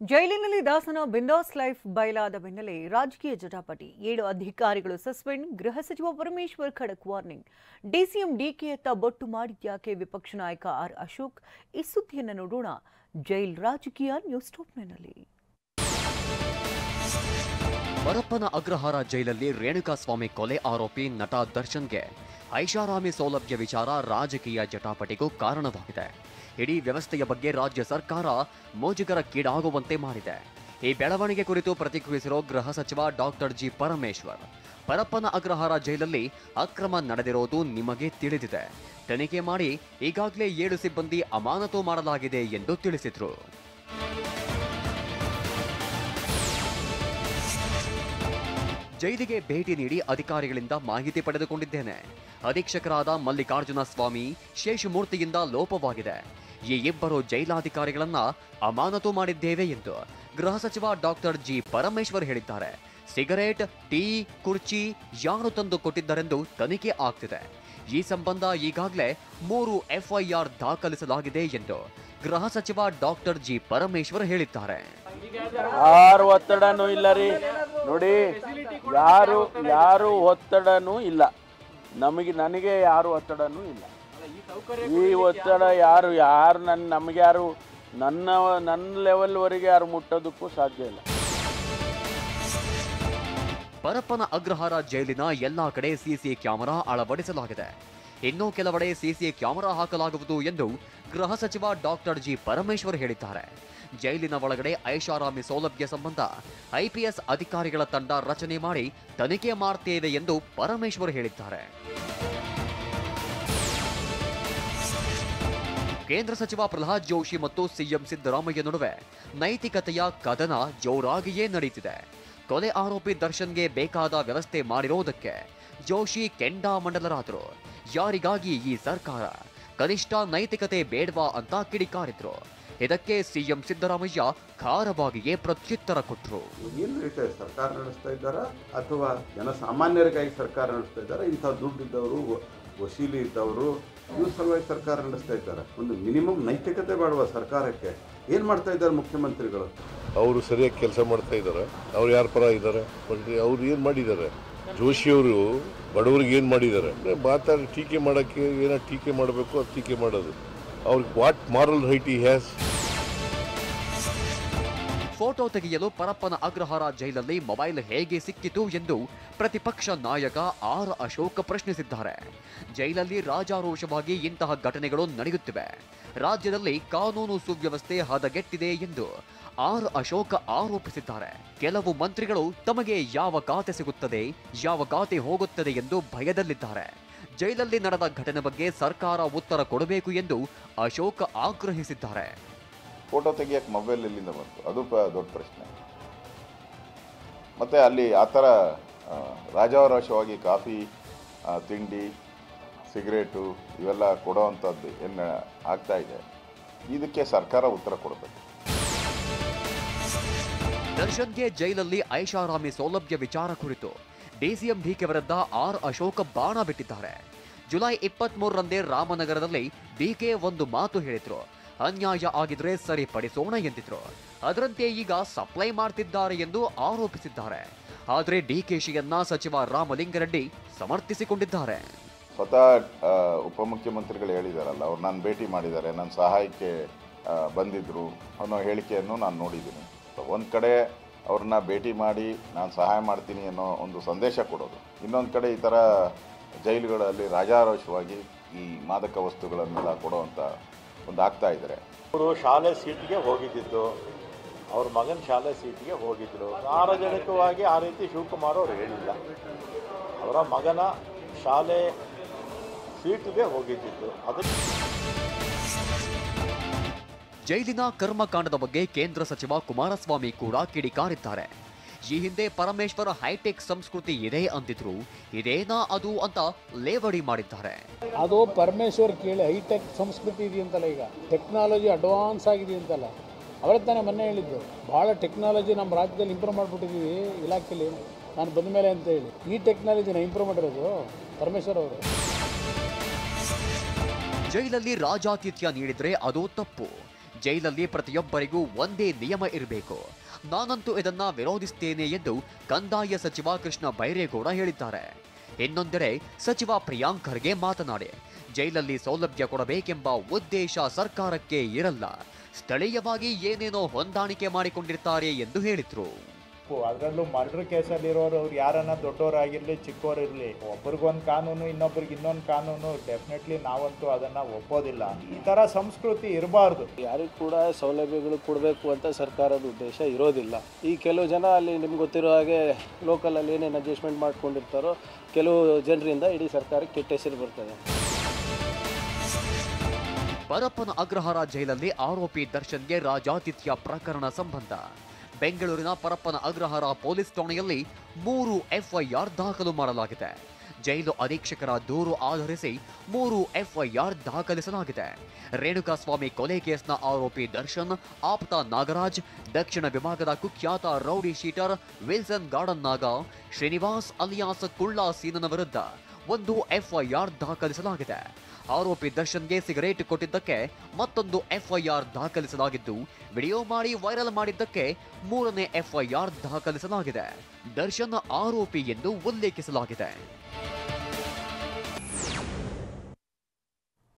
ಜೈಲಿನಲ್ಲಿ ದಾಸನ ಬಿಂದಾಸ್ ಲೈಫ್ ಬಯಲಾದ ಬೆನ್ನಲ್ಲೇ ರಾಜಕೀಯ ಜಟಾಪಟಿ 7 ಅಧಿಕಾರಿಗಳು ಸಸ್ಪೆಂಡ್ ಗೃಹ ಸಚಿವ ಪರಮೇಶ್ವರ್ ಖಡಕ್ ವಾರ್ನಿಂಗ್ ಡಿಸಿಎಂ ಡಿಕೆಯತ್ತ ಬೊಟ್ಟು ಮಾಡಿದ್ಯಾಕೆ ವಿಪಕ್ಷ ನಾಯಕ ಆರ್ ಅಶೋಕ್ ಈ ಸುದ್ದಿಯನ್ನು ನೋಡೋಣ ಜೈಲ್ ರಾಜಕೀಯ ನ್ಯೂಸ್ ಟಾಪ್ನಲ್ಲಿ ಪರಪ್ಪನ ಅಗ್ರಹಾರ ಜೈಲಲ್ಲಿ ರೇಣುಕಾಸ್ವಾಮಿ ಕೊಲೆ ಆರೋಪಿ ನಟ ದರ್ಶನ್ಗೆ ಐಷಾರಾಮಿ ಸೌಲಭ್ಯ ವಿಚಾರ ರಾಜಕೀಯ ಜಟಾಪಟಿಗೂ ಕಾರಣವಾಗಿದೆ. ಇಡೀ ವ್ಯವಸ್ಥೆಯ ಬಗ್ಗೆ ರಾಜ್ಯ ಸರ್ಕಾರ ಮೋಜಿಗರಕ್ಕೀಡಾಗುವಂತೆ ಮಾಡಿದೆ. ಈ ಬೆಳವಣಿಗೆ ಕುರಿತು ಪ್ರತಿಕ್ರಿಯಿಸಿರೋ ಗೃಹ ಸಚಿವ ಡಾಕ್ಟರ್ ಜಿ ಪರಮೇಶ್ವರ್, ಪರಪ್ಪನ ಅಗ್ರಹಾರ ಜೈಲಲ್ಲಿ ಅಕ್ರಮ ನಡೆದಿರೋದು ನಿಮಗೆ ತಿಳಿದಿದೆ. ತನಿಖೆ ಮಾಡಿ ಈಗಾಗಲೇ 7 ಸಿಬ್ಬಂದಿ ಅಮಾನತು ಮಾಡಲಾಗಿದೆ ಎಂದು ತಿಳಿಸಿದ್ರು. ಜೈಲಿಗೆ ಭೇಟಿ ನೀಡಿ ಅಧಿಕಾರಿಗಳಿಂದ ಮಾಹಿತಿ ಪಡೆದುಕೊಂಡಿದ್ದೇನೆ. ಅಧೀಕ್ಷಕರಾದ ಮಲ್ಲಿಕಾರ್ಜುನ ಸ್ವಾಮಿ, ಶೇಷಮೂರ್ತಿಯಿಂದ ಲೋಪವಾಗಿದೆ. ಈ ಇಬ್ಬರು ಜೈಲಾಧಿಕಾರಿಗಳನ್ನ ಅಮಾನತು ಮಾಡಿದ್ದೇವೆ ಎಂದು ಗೃಹ ಸಚಿವ ಡಾಕ್ಟರ್ ಜಿ ಪರಮೇಶ್ವರ್ ಹೇಳಿದ್ದಾರೆ. ಸಿಗರೇಟ್, ಟೀ, ಕುರ್ಚಿ ಯಾರು ತಂದು ಕೊಟ್ಟಿದ್ದರೆಂದು ತನಿಖೆ ಆಗ್ತಿದೆ. ಈ ಸಂಬಂಧ ಈಗಾಗಲೇ 3 ಎಫ್ಐಆರ್ ದಾಖಲಿಸಲಾಗಿದೆ ಎಂದು ಗೃಹ ಸಚಿವ ಡಾಕ್ಟರ್ ಜಿ ಪರಮೇಶ್ವರ್ ಹೇಳಿದ್ದಾರೆ. ಯಾರು ಒತ್ತಡನೂ ಇಲ್ಲ ರೀ, ನೋಡಿ ಯಾರು ಒತ್ತಡನೂ ಇಲ್ಲ, ನನಗೆ ಯಾರು ಒತ್ತಡನೂ ಇಲ್ಲ. ಈ ಒತ್ತಡ ಯಾರು ನಮಗೆ ಯಾರು ನನ್ನ ಲೆವೆಲ್ವರೆಗೆ ಯಾರು ಮುಟ್ಟೋದಕ್ಕೂ ಸಾಧ್ಯ ಇಲ್ಲ. ಪರಪ್ಪನ ಅಗ್ರಹಾರ ಜೈಲಿನ ಎಲ್ಲಾ ಕಡೆ ಸಿಸಿ ಕ್ಯಾಮೆರಾ ಅಳವಡಿಸಲಾಗಿದೆ. ಇನ್ನೂ ಕೆಲವೆಡೆ ಸಿಸಿ ಕ್ಯಾಮೆರಾ ಹಾಕಲಾಗುವುದು ಎಂದು ಗೃಹ ಸಚಿವ ಡಾಕ್ಟರ್ ಜಿ ಪರಮೇಶ್ವರ್ ಹೇಳಿದ್ದಾರೆ. ಜೈಲಿನ ಒಳಗಡೆ ಐಷಾರಾಮಿ ಸೌಲಭ್ಯ ಸಂಬಂಧ ಐಪಿಎಸ್ ಅಧಿಕಾರಿಗಳ ತಂಡ ರಚನೆ ಮಾಡಿ ತನಿಖೆ ಮಾಡ್ತೇವೆ ಎಂದು ಪರಮೇಶ್ವರ್ ಹೇಳಿದ್ದಾರೆ. ಕೇಂದ್ರ ಸಚಿವ ಪ್ರಹ್ಲಾದ್ ಜೋಶಿ ಮತ್ತು ಸಿಎಂ ಸಿದ್ದರಾಮಯ್ಯ ನಡುವೆ ನೈತಿಕತೆಯ ಕದನ ಜೋರಾಗಿಯೇ ನಡೆಯುತ್ತಿದೆ. ಕೊಲೆ ಆರೋಪಿ ದರ್ಶನ್ಗೆ ಬೇಕಾದ ವ್ಯವಸ್ಥೆ ಮಾಡಿರೋದಕ್ಕೆ ಜೋಶಿ ಕೆಂಡಾಮಂಡಲರಾದರು. ಯಾರಿಗಾಗಿ ಈ ಸರ್ಕಾರ, ಕನಿಷ್ಠ ನೈತಿಕತೆ ಬೇಡವಾ ಅಂತ ಕಿಡಿಕಾರಿದ್ರು. ಇದಕ್ಕೆ ಸಿಎಂ ಸಿದ್ದರಾಮಯ್ಯ ಖಾರವಾಗಿಯೇ ಪ್ರತ್ಯುತ್ತರ ಕೊಟ್ಟರು. ಏನು ರೀತಿ ಸರ್ಕಾರ ನಡೆಸ್ತಾ ಇದ್ದಾರಾ ಅಥವಾ ಜನಸಾಮಾನ್ಯರಿಗಾಗಿ ಸರ್ಕಾರ ನಡೆಸ್ತಾ ಇದ್ದಾರಾ? ಇಂಥ ದುಡ್ಡಿದ್ದವರು, ವಸೀಲಿ ಇದ್ದವರು, ಇವ್ರ ಸಲುವಾಗಿ ಸರ್ಕಾರ ನಡೆಸ್ತಾ ಇದ್ದಾರೆ. ಒಂದು ಮಿನಿಮಮ್ ನೈತಿಕತೆ ಬೇಡವಾ ಸರ್ಕಾರಕ್ಕೆ? ಏನು ಮಾಡ್ತಾ ಇದ್ದಾರೆ ಮುಖ್ಯಮಂತ್ರಿಗಳು? ಅವರು ಸರಿಯಾಗಿ ಕೆಲಸ ಮಾಡ್ತಾ ಇದ್ದಾರೆ. ಅವ್ರು ಯಾರ ಪರ ಇದ್ದಾರೆ? ಅವ್ರು ಏನು ಮಾಡಿದ್ದಾರೆ? ಜೋಶಿಯವರು ಬಡವರಿಗೆ ಏನು ಮಾಡಿದ್ದಾರೆ? ಮಾತಾಡಿ ಟೀಕೆ ಮಾಡೋಕ್ಕೆ ಏನೋ ಟೀಕೆ ಮಾಡಬೇಕು, ಅದು ಟೀಕೆ ಮಾಡೋದು. ಅವ್ರಿಗೆ what moral right he has? Photo ತೆಗೆಯಲು ಪರಪ್ಪನ ಅಗ್ರಹಾರ ಜೈಲಲ್ಲಿ ಮೊಬೈಲ್ ಹೇಗೆ ಸಿಕ್ಕಿತು ಎಂದು ಪ್ರತಿಪಕ್ಷ ನಾಯಕ ಆರ್ ಅಶೋಕ್ ಪ್ರಶ್ನಿಸಿದ್ದಾರೆ. ಜೈಲಲ್ಲಿ ರಾಜಾರೋಷವಾಗಿ ಇಂತಹ ಘಟನೆಗಳು ನಡೆಯುತ್ತಿವೆ. ರಾಜ್ಯದಲ್ಲಿ ಕಾನೂನು ಸುವ್ಯವಸ್ಥೆ ಹದಗೆಟ್ಟಿದೆ ಎಂದು ಆರ್ ಅಶೋಕ್ ಆರೋಪಿಸಿದ್ದಾರೆ. ಕೆಲವು ಮಂತ್ರಿಗಳು ತಮಗೆ ಯಾವ ಖಾತೆ ಸಿಗುತ್ತದೆ, ಯಾವ ಖಾತೆ ಹೋಗುತ್ತದೆ ಎಂದು ಭಯದಲ್ಲಿದ್ದಾರೆ. ಜೈಲಲ್ಲಿ ನಡೆದ ಘಟನೆ ಬಗ್ಗೆ ಸರ್ಕಾರ ಉತ್ತರ ಕೊಡಬೇಕು ಎಂದು ಅಶೋಕ್ ಆಗ್ರಹಿಸಿದ್ದಾರೆ. ಫೋಟೋ ತೆಗಿಯಕ್ಕೆ ಮೊಬೈಲ್ ಎಲ್ಲಿಂದ ಬಂತು? ಅದು ದೊಡ್ಡ ಪ್ರಶ್ನೆ. ಮತ್ತು ಅಲ್ಲಿ ಆ ಥರ ರಾಜಾವರಾಶವಾಗಿ ಕಾಫಿ, ತಿಂಡಿ, ಸಿಗರೇಟು ಇವೆಲ್ಲ ಕೊಡೋವಂಥದ್ದು ಏನು ಆಗ್ತಾ ಇದೆ, ಇದಕ್ಕೆ ಸರ್ಕಾರ ಉತ್ತರ ಕೊಡಬೇಕು. ದರ್ಶನ್ಗೆ ಜೈಲಲ್ಲಿ ಐಷಾರಾಮಿ ಸೌಲಭ್ಯ ವಿಚಾರ ಕುರಿತು ಡಿಸಿಎಂ ಡಿಕೆ ವಿರುದ್ಧ ಆರ್ ಅಶೋಕ್ ಬಾಣ ಬಿಟ್ಟಿದ್ದಾರೆ. ಜುಲೈ 23ರಂದೇ ರಾಮನಗರದಲ್ಲಿ ಡಿಕೆ ಒಂದು ಮಾತು ಹೇಳಿದ್ರು. ಅನ್ಯಾಯ ಆಗಿದ್ರೆ ಸರಿಪಡಿಸೋಣ ಎಂದಿದ್ರು. ಅದರಂತೆ ಈಗ ಸಪ್ಲೈ ಮಾಡ್ತಿದ್ದಾರೆ ಎಂದು ಆರೋಪಿಸಿದ್ದಾರೆ. ಆದರೆ ಡಿಕೆಶಿಯನ್ನ ಸಚಿವ ರಾಮಲಿಂಗಾರೆಡ್ಡಿ ಸಮರ್ಥಿಸಿಕೊಂಡಿದ್ದಾರೆ. ಸ್ವತಃ ಉಪಮುಖ್ಯಮಂತ್ರಿಗಳು ಹೇಳಿದಾರಲ್ಲ, ಅವ್ರು ನಾನು ಭೇಟಿ ಮಾಡಿದ್ದಾರೆ, ನನ್ನ ಸಹಾಯಕ್ಕೆ ಬಂದಿದ್ದರು ಅನ್ನೋ ಹೇಳಿಕೆಯನ್ನು ನಾನು ನೋಡಿದ್ದೀನಿ. ಒಂದು ಕಡೆ ಅವ್ರನ್ನ ಭೇಟಿ ಮಾಡಿ ನಾನು ಸಹಾಯ ಮಾಡ್ತೀನಿ ಅನ್ನೋ ಒಂದು ಸಂದೇಶ ಕೊಡೋದು, ಇನ್ನೊಂದು ಕಡೆ ಈ ಥರ ಜೈಲುಗಳಲ್ಲಿ ರಾಜಾರೋಷವಾಗಿ ಈ ಮಾದಕ ವಸ್ತುಗಳನ್ನೆಲ್ಲ ಕೊಡೋವಂಥ ಒಂದು ಆಗ್ತಾ ಇದ್ದಾರೆ. ಅವರು ಶಾಲೆ ಸೀಟ್ಗೆ ಹೋಗಿದ್ದಿದ್ದು, ಅವ್ರ ಮಗನ ಶಾಲೆ ಸೀಟ್ಗೆ ಹೋಗಿದ್ರು. ಸಾರ್ವಜನಿಕವಾಗಿ ಆ ರೀತಿ ಶಿವಕುಮಾರ್ ಅವರು ಹೇಳಿಲ್ಲ. ಅವರ ಮಗನ ಶಾಲೆ ಸೀಟ್ಗೆ ಹೋಗಿದ್ದಿದ್ದು. ಅದಕ್ಕೆ ಜೈಲಿನ ಕರ್ಮಕಾಂಡದ ಬಗ್ಗೆ ಕೇಂದ್ರ ಸಚಿವ ಕುಮಾರಸ್ವಾಮಿ ಕೂಡ ಕಿಡಿಕಾರಿದ್ದಾರೆ. ಈ ಹಿಂದೆ ಪರಮೇಶ್ವರ ಹೈಟೆಕ್ ಸಂಸ್ಕೃತಿ ಇದೆ ಅಂತಿದ್ರು, ಇದೇನಾ ಅದು ಅಂತ ಲೇವಡಿ ಮಾಡಿದ್ದಾರೆ. ಅದು ಪರಮೇಶ್ವರ್ ಕೇಳಿ ಹೈಟೆಕ್ ಸಂಸ್ಕೃತಿ ಇದೆಯಂತಲ್ಲ, ಈಗ ಟೆಕ್ನಾಲಜಿ ಅಡ್ವಾನ್ಸ್ ಆಗಿದೆ ಅಂತಲ್ಲ. ಅವರೇ ತಾನೇ ಮೊನ್ನೆ ಹೇಳಿದ್ದು, ಭಾಳ ಟೆಕ್ನಾಲಜಿ ನಮ್ಮ ರಾಜ್ಯದಲ್ಲಿ ಇಂಪ್ರೂವ್ ಮಾಡಿಬಿಟ್ಟಿದ್ದೀವಿ ಇಲಾಖೆಯಲ್ಲಿ ನಾನು ಬಂದ ಮೇಲೆ ಅಂತ ಹೇಳಿ. ಈ ಟೆಕ್ನಾಲಜಿನ ಇಂಪ್ರೂವ್ ಮಾಡಿರೋದು ಪರಮೇಶ್ವರ್ ಅವರು. ಜೈಲಲ್ಲಿ ರಾಜಾತಿಥ್ಯ ನೀಡಿದ್ರೆ ಅದು ತಪ್ಪು. ಜೈಲಲ್ಲಿ ಪ್ರತಿಯೊಬ್ಬರಿಗೂ ಒಂದೇ ನಿಯಮ ಇರಬೇಕು. ನಾನಂತೂ ಇದನ್ನ ವಿರೋಧಿಸುತ್ತೇನೆ ಎಂದು ಕಂದಾಯ ಸಚಿವ ಕೃಷ್ಣ ಬೈರೇಗೌಡ ಹೇಳಿದ್ದಾರೆ. ಇನ್ನೊಂದೆಡೆ ಸಚಿವ ಪ್ರಿಯಾಂಕ್ ಖರ್ಗೆ ಮಾತನಾಡಿ, ಜೈಲಲ್ಲಿ ಸೌಲಭ್ಯ ಕೊಡಬೇಕೆಂಬ ಉದ್ದೇಶ ಸರ್ಕಾರಕ್ಕೆ ಇರಲ್ಲ, ಸ್ಥಳೀಯವಾಗಿ ಏನೇನೋ ಹೊಂದಾಣಿಕೆ ಮಾಡಿಕೊಂಡಿರ್ತಾರೆ ಎಂದು ಹೇಳಿದ್ರು. ಅದರಲ್ಲೂ ಮರ್ಡರ್ ಕೇಸಲ್ಲಿರೋರು ಅವ್ರು ಯಾರನ್ನ ದೊಡ್ಡವರಾಗಿರಲಿ ಚಿಕ್ಕವರಿರಲಿ, ಒಬ್ರಿಗೊಂದು ಕಾನೂನು ಇನ್ನೊಬ್ರಿಗೆ ಇನ್ನೊಂದು ಕಾನೂನು, ಡೆಫಿನೆಟ್ಲಿ ನಾವಂತೂ ಅದನ್ನು ಒಪ್ಪೋದಿಲ್ಲ. ಈ ಥರ ಸಂಸ್ಕೃತಿ ಇರಬಾರ್ದು. ಯಾರಿಗೂ ಕೂಡ ಸೌಲಭ್ಯಗಳು ಕೊಡಬೇಕು ಅಂತ ಸರ್ಕಾರದ ಉದ್ದೇಶ ಇರೋದಿಲ್ಲ. ಈ ಕೆಲವು ಜನ ಅಲ್ಲಿ ನಿಮ್ಗೆ ಗೊತ್ತಿರೋ ಹಾಗೆ ಲೋಕಲಲ್ಲಿ ಏನೇನು ಅಡ್ಜಸ್ಟ್ಮೆಂಟ್ ಮಾಡ್ಕೊಂಡಿರ್ತಾರೋ ಕೆಲವು ಜನರಿಂದ ಇಡೀ ಸರ್ಕಾರಕ್ಕೆ ಕೆಟ್ಟ ಹೆಸರು ಬರ್ತದೆ. ಪರಪ್ಪನ ಅಗ್ರಹಾರ ಜೈಲಲ್ಲಿ ಆರೋಪಿ ದರ್ಶನ್ಗೆ ರಾಜಾತಿಥ್ಯ ಪ್ರಕರಣ ಸಂಬಂಧ ಬೆಂಗಳೂರಿನ ಪರಪ್ಪನ ಅಗ್ರಹಾರ ಪೊಲೀಸ್ ಠಾಣೆಯಲ್ಲಿ 3 ಎಫ್ಐಆರ್ ದಾಖಲು ಮಾಡಲಾಗಿದೆ. ಜೈಲು ಅಧೀಕ್ಷಕರ ದೂರು ಆಧರಿಸಿ 3 ಎಫ್ಐಆರ್ ದಾಖಲಿಸಲಾಗಿದೆ. ರೇಣುಕಾಸ್ವಾಮಿ ಕೊಲೆ ಕೇಸ್ನ ಆರೋಪಿ ದರ್ಶನ್, ಆಪ್ತ ನಾಗರಾಜ್, ದಕ್ಷಿಣ ವಿಭಾಗದ ಕುಖ್ಯಾತ ರೌಡಿ ಶೀಟರ್ ವಿಲ್ಸನ್ ಗಾರ್ಡನ್ ನಾಗ, ಶ್ರೀನಿವಾಸ್ ಅಲಿಯಾಸ್ ಕುಳ್ಳಾ ಸೀನನ ವಿರುದ್ಧ 1 ಎಫ್ಐಆರ್ ದಾಖಲಿಸಲಾಗಿದೆ. ಆರೋಪಿ ದರ್ಶನ್ಗೆ ಸಿಗರೇಟ್ ಕೊಟ್ಟಿದ್ದಕ್ಕೆ ಮತ್ತೊಂದು ಎಫ್ಐಆರ್ ದಾಖಲಿಸಲಾಗಿದ್ದು, ವಿಡಿಯೋ ಮಾಡಿ ವೈರಲ್ ಮಾಡಿದ್ದಕ್ಕೆ 3ನೇ ಎಫ್ಐಆರ್ ದಾಖಲಿಸಲಾಗಿದೆ. ದರ್ಶನ್ ಆರೋಪಿ ಎಂದು ಉಲ್ಲೇಖಿಸಲಾಗಿದೆ.